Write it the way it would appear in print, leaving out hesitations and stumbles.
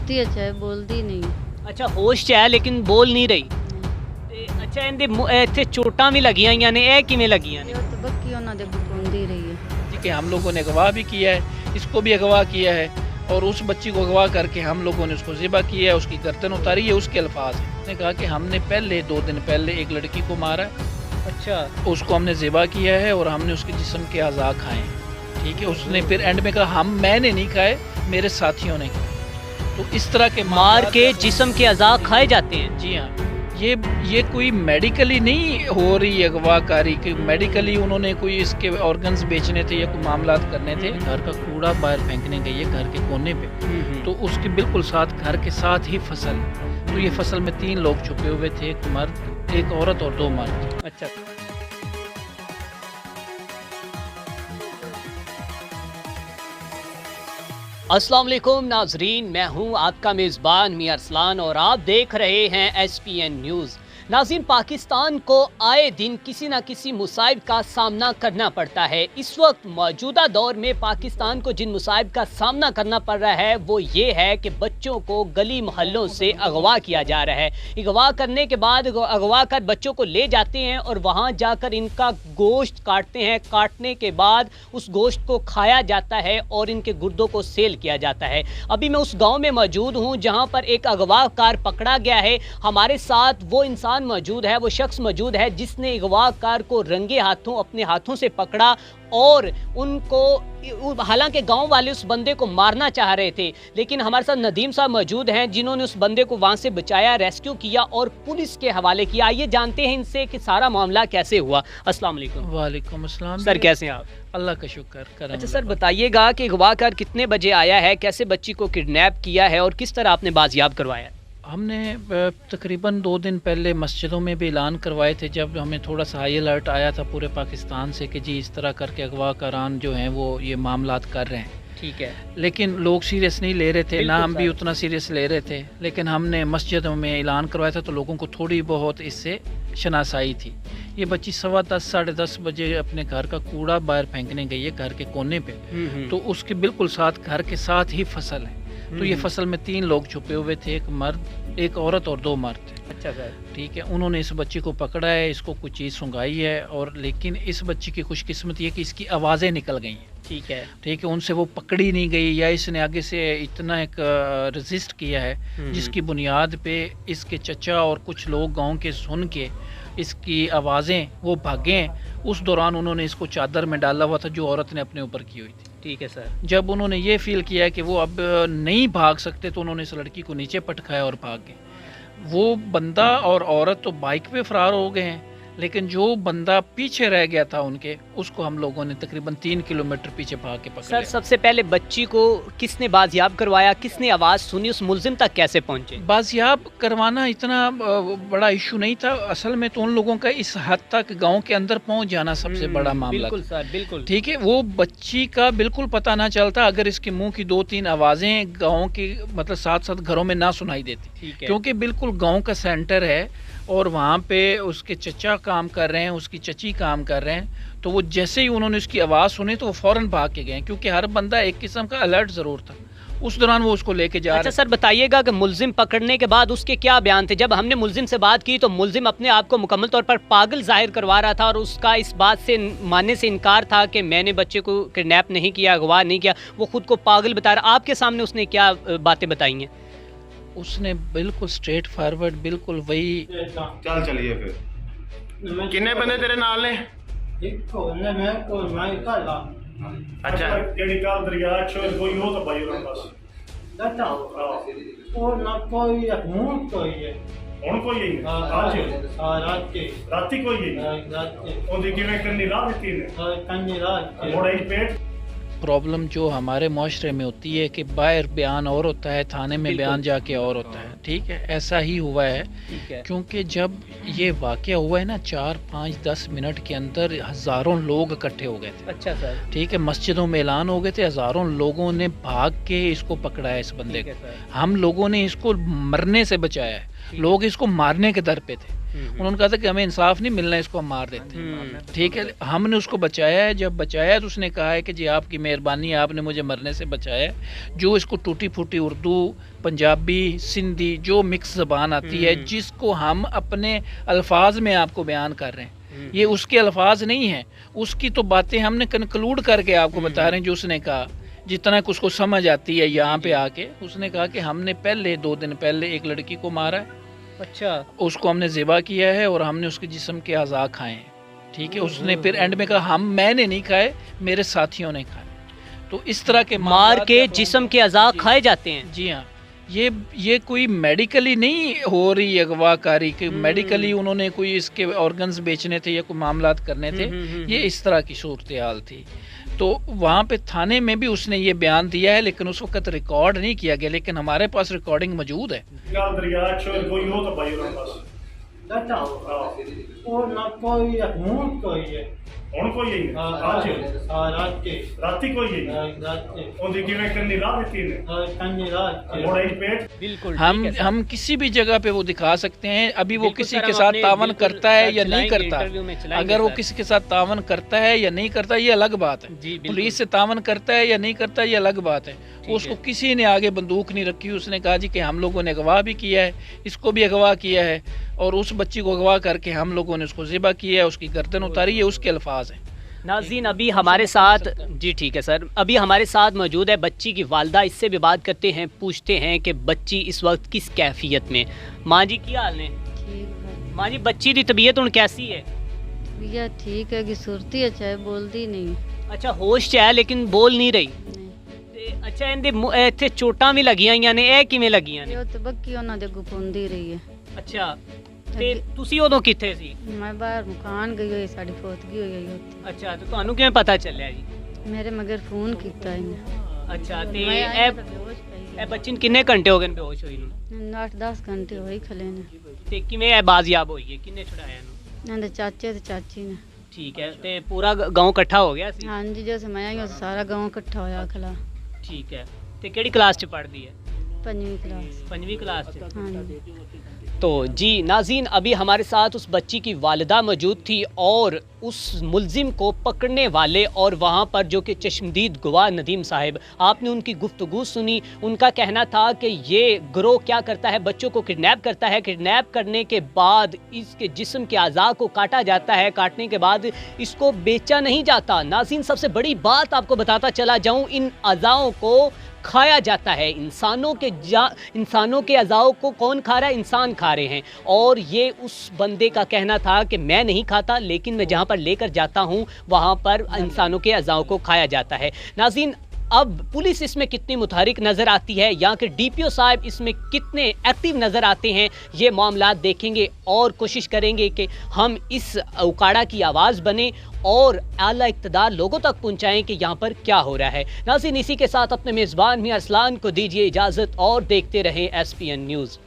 ਸੁੱਤੀ ਹੈ ਬੋਲਦੀ ਨਹੀਂ। ਅੱਛਾ ਹੋਸ਼ 'ਚ ਹੈ ਲੇਕਿਨ ਬੋਲ ਨਹੀਂ ਰਹੀ ਤੇ ਅੱਛਾ ਇਹਦੇ ਇੱਥੇ ਚੋਟਾਂ ਵੀ ਲੱਗੀਆਂ ਹੋਈਆਂ ਨੇ, ਇਹ ਕਿਵੇਂ ਲੱਗੀਆਂ ਨੇ? ਇਹ ਤਾਂ ਬੱਕੀ ਉਹਨਾਂ ਦੇ ਬੁਕਾਉਂਦੀ ਰਹੀ ਹੈ। कि हम लोगों ने अगवा भी किया है, इसको भी अगवा किया है और उस बच्ची को अगवा करके हम लोगों ने उसको ज़िबा किया है, उसकी गर्दन उतारी है। उसके अल्फाज हैं, उसने कहा कि हमने पहले 2 दिन पहले एक लड़की को मारा है, अच्छा उसको हमने ज़िबा किया है और हमने उसके जिस्म के अज़ा खाए हैं। ठीक है, उसने फिर एंड में कहा मैंने नहीं खाए, मेरे साथियों ने खाए। तो इस तरह के मार के जिस्म के अज़ा खाए जाते हैं? जी हाँ, ये कोई मेडिकली नहीं हो रही अगवाकारी कि मेडिकली उन्होंने कोई इसके ऑर्गन्स बेचने थे या कोई मामलात करने थे। घर का कूड़ा बाहर फेंकने गई है घर के कोने पे, तो उसके बिल्कुल साथ घर के साथ ही फसल। तो ये फसल में 3 लोग छुपे हुए थे, एक मर्द, एक औरत और 2 मर्द। अच्छा अस्सलाम वालेकुम नाजरीन, मैं हूं आपका मेज़बान मियां अरसलान और आप देख रहे हैं SPN न्यूज़। नाज़रीन, पाकिस्तान को आए दिन किसी न किसी मुसाइब का सामना करना पड़ता है। इस वक्त मौजूदा दौर में पाकिस्तान को जिन मुसाइब का सामना करना पड़ रहा है वो ये है कि बच्चों को गली मोहल्लों से अगवा किया जा रहा है। अगवा करने के बाद अगवा कर बच्चों को ले जाते हैं और वहाँ जाकर इनका गोश्त काटते हैं। काटने के बाद उस गोश्त को खाया जाता है और इनके गुर्दों को सेल किया जाता है। अभी मैं उस गाँव में मौजूद हूँ जहाँ पर एक अगवाकार पकड़ा गया है। हमारे साथ वो इंसान मौजूद है, वो शख्स मौजूद है जिसने अगवाकार को रंगे हाथों अपने हाथों से पकड़ा और उनको, हालांकि गांव वाले उस बंदे को मारना चाह रहे थे, लेकिन हमारे साथ नदीम साहब मौजूद हैं जिन्होंने उस बंदे को वहां से बचाया, रेस्क्यू किया और पुलिस के हवाले किया। आइए जानते हैं इनसे कि सारा मामला कैसे हुआ। अस्सलाम वालेकुम। वालेकुम अस्सलाम। सर कैसे हैं आप? अल्लाह का शुक्र। अच्छा सर बताइएगा कि अगवाकार कितने बजे आया है, कैसे बच्ची को किडनैप किया है और किस तरह आपने बाजियाब करवाया है? हमने तकरीबन 2 दिन पहले मस्जिदों में भी ऐलान करवाए थे, जब हमें थोड़ा सा हाई अलर्ट आया था पूरे पाकिस्तान से कि जी इस तरह करके अगवा करान जो हैं वो ये मामलात कर रहे हैं। ठीक है, लेकिन लोग सीरियस नहीं ले रहे थे, ना हम भी उतना सीरियस ले रहे थे। लेकिन हमने मस्जिदों में ऐलान करवाया था तो लोगों को थोड़ी बहुत इससे शनासाई थी। ये बच्ची 10:15 साढ़े 10 बजे अपने घर का कूड़ा बाहर फेंकने गई है घर के कोने पे, तो उसके बिल्कुल साथ घर के साथ ही फसल है। तो ये फसल में 3 लोग छुपे हुए थे, एक मर्द, एक औरत और 2 मर्द। अच्छा सर, ठीक है, उन्होंने इस बच्ची को पकड़ा है, इसको कुछ चीज़ सुंघाई है और लेकिन इस बच्ची की खुशकिस्मती है कि इसकी आवाज़ें निकल गई हैं। ठीक है, ठीक है, उनसे वो पकड़ी नहीं गई या इसने आगे से इतना एक रेजिस्ट किया है जिसकी बुनियाद पे इसके चचा और कुछ लोग गांव के सुन के इसकी आवाज़ें वो भागे। उस दौरान उन्होंने इसको चादर में डाला हुआ था जो औरत ने अपने ऊपर की हुई थी। ठीक है सर। जब उन्होंने ये फील किया है कि वो अब नहीं भाग सकते तो उन्होंने इस लड़की को नीचे पटकाया और भाग गए। वो बंदा और औरत तो बाइक पे फरार हो गए हैं, लेकिन जो बंदा पीछे रह गया था उनके, उसको हम लोगों ने तकरीबन 3 किलोमीटर पीछे भाग के पकड़ सर लिया। सबसे पहले बच्ची को किसने बाजियाब करवाया, किसने आवाज़ सुनी, उस मुलजिम तक कैसे पहुंचे? बाजियाब करवाना इतना बड़ा इशू नहीं था, असल में तो उन लोगों का इस हद तक गांव के अंदर पहुंच जाना सबसे बड़ा मामला बिल्कुल था। सर, बिल्कुल। ठीक है, वो बच्ची का बिल्कुल पता ना चलता अगर इसके मुंह की 2-3 आवाज़ें गांव की मतलब साथ साथ घरों में ना सुनाई देती, ठीक है, क्योंकि बिल्कुल गांव का सेंटर है और वहाँ पे उसके चचा काम कर रहे हैं, उसकी चची काम कर रहे हैं। तो वो जैसे ही उन्होंने उसकी आवाज़ सुनी तो वो फ़ौरन भाग के गए, क्योंकि हर बंदा एक किस्म का अलर्ट ज़रूर था। उस दौरान वो उसको लेके जा अच्छा सर बताइएगा कि मुलजिम पकड़ने के बाद उसके क्या बयान थे? जब हमने मुलजिम से बात की तो मुलजिम अपने आप को मुकम्मल तौर पर पागल जाहिर करवा रहा था और उसका इस बात से मानने से इनकार था कि मैंने बच्चे को किडनैप नहीं किया, अगवा नहीं किया। वो खुद को पागल बता रहा। आपके सामने उसने क्या बातें बताई हैं? उसने बिल्कुल स्ट्रेट फॉरवर्ड बिल्कुल वही। चल चलिए फिर। किन्ने बंदे तेरे नाल ने? अच्छा ਜਿਹੜੀ ਕੱਲ ਦਰਿਆ ਚ ਕੋਈ ਉਹ ਤਾਂ ਬਾਈ ਉਹਨਾਂ ਪਾਸ ਹੁਣ ਕੋਈ ਹੈ ਅੱਜ ਰਾਤੀ ਕੋਈ ਹੈ ਉਹਦੀ ਕਿਵੇਂ ਕੰਨੀ ਰਾਹ ਦਿੱਤੀ ਨੇ ਮੋੜਾ ਹੀ ਪੇਟ। प्रॉब्लम जो हमारे माशरे में होती है कि बाहर बयान और होता है, थाने में बयान जाके और होता है। ठीक है, ऐसा ही हुआ है, क्योंकि जब ये वाक़या हुआ है ना 4, 5, 10 मिनट के अंदर हज़ारों लोग इकट्ठे हो गए थे। अच्छा सर, ठीक है, मस्जिदों में ऐलान हो गए थे, हज़ारों लोगों ने भाग के इसको पकड़ा है, इस बंदे को। हम लोगों ने इसको मरने से बचाया है लोग इसको मारने के दर पे थे। उन्होंने कहा था कि हमें इंसाफ नहीं मिलना, इसको हम मार देते हैं। ठीक है, हमने उसको बचाया है। जब बचाया तो उसने कहा है कि जी आपकी मेहरबानी, आपने मुझे मरने से बचाया। जो इसको टूटी फूटी उर्दू, पंजाबी, सिंधी जो मिक्स ज़बान आती है, जिसको हम अपने अल्फाज में आपको बयान कर रहे हैं, ये उसके अल्फाज नहीं हैं। उसकी तो बातें हमने कंक्लूड करके आपको बता रहे हैं। जो उसने कहा, जितना कुछ को समझ आती है यहाँ पे आके, उसने कहा कि हमने पहले 2 दिन पहले एक लड़की को मारा है। अच्छा, उसको हमने ज़िबा किया है और हमने उसके जिस्म के अज़ा खाए हैं। ठीक है, उसने फिर एंड में कहा मैंने नहीं खाए, मेरे साथियों ने खाए। तो इस तरह के मार के जिस्म के अज़ा खाए जाते हैं। जी हाँ, ये कोई मेडिकली नहीं हो रही अगवाकारी कि मेडिकली उन्होंने कोई इसके ऑर्गन्स बेचने थे या कोई मामलात करने थे। ये इस तरह की सूरत हाल थी। तो वहाँ पे थाने में भी उसने ये बयान दिया है, लेकिन उस वक्त रिकॉर्ड नहीं किया गया, लेकिन हमारे पास रिकॉर्डिंग मौजूद है। ਗੱਲ ਦਰਿਆ ਚ ਕੋਈ ਹੋ ਤਾਂ ਭਾਈ ਉਹਨਾਂ ਪਾਸ Data ਉਹ ਨਾ ਕੋਈ ਹੁਣ ਕੋਈ ਹੈ ਹੁਣ ਕੋਈ ਨਹੀਂ ਅੱਜ ਰਾਤ ਕੇ ਰਾਤੀ ਕੋਈ ਨਹੀਂ ਰਾਤ ਕੇ ਉਹਦੀ ਕਿਵੇਂ ਕੰਨੀ ਲਾ ਦਿੱਤੀ ਨੇ ਕੰਨੇ ਰਾਤ ਮੋੜਾ ਹੀ पेट बिल्कुल हम किसी भी जगह पे वो दिखा सकते हैं। अभी वो बिल्कुल किसी सर, के हम साथ अपने तावन बिल्कुल करता है या नहीं चलाएंगे, करता, इंटरव्यू में चलाएंगे अगर वो सर। किसी के साथ तावन करता है या नहीं करता, ये अलग बात है। जी, बिल्कुल। पुलिस से तावन करता है या नहीं करता, ये अलग बात है। उसको किसी ने आगे बंदूक नहीं रखी। उसने कहा जी कि हम लोगों ने अगवा भी किया है, इसको भी अगवा किया है, और उस बच्ची को अगवा करके हम लोगों ने उसको ज़िबा किया है, उसकी गर्दन उतारी है, उसके अल्फाज हैं। नाज़रीन, अभी हमारे साथ, जी ठीक है सर, अभी हमारे साथ मौजूद है बच्ची की वालदा। इससे भी बात करते हैं, पूछते हैं कि बच्ची इस वक्त किस कैफियत में। माँ जी की हाल ने? ठीक है माँ जी, बच्ची की तबीयत हुण कैसी है? भैया ठीक है कि सुरती है, चाहे बोलती नहीं अच्छा, होश च है लेकिन बोल नहीं रही। नहीं ਤੇ ਅੱਛਾ, ਇਹਦੇ ਇੱਥੇ ਚੋਟਾਂ ਵੀ ਲੱਗੀਆਂ ਹੋਈਆਂ ਨੇ, ਇਹ ਕਿਵੇਂ ਲੱਗੀਆਂ ਨੇ? ਉਹ ਤੇ ਬੱਕੀ ਉਹਨਾਂ ਦੇ ਅੱਗੋਂ ਪਾਉਂਦੀ ਰਹੀ ਹੈ। ਅੱਛਾ, ਤੇ ਤੁਸੀਂ ਉਦੋਂ ਕਿੱਥੇ ਸੀ? ਮੈਂ ਬਾਹਰ ਮਕਾਨ ਗਈ ਹੋਈ, ਸਾਡੀ ਫੋਤਗੀ ਹੋਈ ਹੋਈ ਉੱਥੇ। ਅੱਛਾ, ਤੇ ਤੁਹਾਨੂੰ ਕਿਵੇਂ ਪਤਾ ਚੱਲਿਆ ਜੀ? ਮੇਰੇ ਮਗਰ ਫੋਨ ਕੀਤਾ ਇਹਨੇ। ਅੱਛਾ, ਤੇ ਮੈਂ ਆਈ ਇਹ ਤਾਂ ਬੇਹੋਸ਼ ਪਈ ਇਹ ਬੱਚੀ ਨੂੰ ਕਿੰਨੇ ਘੰਟੇ ਹੋ ਗਏ ਨੇ ਬੇਹੋਸ਼ ਹੋਈ ਨੂੰ? 8-10 ਘੰਟੇ ਹੋਈ ਖਲੇ ਨੇ। ਤੇ ਕਿਵੇਂ ਇਹ ਬਾਜ਼ਿਆਬ ਹੋਈ ਹੈ? ਕਿੰਨੇ ਛੁਡਾਇਆ ਇਹਨੂੰ? ਇਹਦੇ ਚਾਚੇ ਤੇ ਚਾਚੀ ਨੇ। ਠੀਕ ਹੈ, ਤੇ ਪੂਰਾ ਗਾਂव ਇਕੱਠਾ ਹੋ ਗਿਆ ਸੀ? ਹਾਂਜੀ, ਜਦੋਂ ਮੈਂ ਆਈ ਉਸ ਸਾਰਾ گاؤں ਇਕੱਠਾ ਹੋਇਆ ਖਲਾ। ਠੀਕ ਹੈ, ਤੇ ਕਿਹੜੀ ਕਲਾਸ 'ਚ ਪੜ੍ਹਦੀ ਹੈ? 5ਵੀਂ ਕਲਾਸ। 5ਵੀਂ क्लास 'ਚ। ਹਾਂਜੀ। तो जी नाज़रीन, अभी हमारे साथ उस बच्ची की वालिदा मौजूद थी और उस मुलजिम को पकड़ने वाले और वहाँ पर जो कि चश्मदीद गवाह नदीम साहिब, आपने उनकी गुफ्तगू सुनी। उनका कहना था कि ये गिरोह क्या करता है, बच्चों को किडनैप करता है। किडनैप करने के बाद इसके जिस्म के अज़ा को काटा जाता है, काटने के बाद इसको बेचा नहीं जाता। नाज़रीन, सबसे बड़ी बात आपको बताता चला जाऊँ, इन अज़ाओं को खाया जाता है। इंसानों के अज़ाओं को कौन खा रहा है? इंसान खा रहे हैं। और ये उस बंदे का कहना था कि मैं नहीं खाता, लेकिन मैं जहाँ पर लेकर जाता हूँ वहाँ पर इंसानों के अज़ाओं को खाया जाता है। नाज़रीन, अब पुलिस इसमें कितनी मुतहरिक नज़र आती है, यहाँ के DPO साहब इसमें कितने एक्टिव नज़र आते हैं, ये मामला देखेंगे और कोशिश करेंगे कि हम इस उकाड़ा की आवाज़ बने और आला इक़्तिदार लोगों तक पहुँचाएँ कि यहाँ पर क्या हो रहा है। नाज़रीन, इसी के साथ अपने मेज़बान मियां अरसलान को दीजिए इजाज़त और देखते रहें SPN न्यूज़।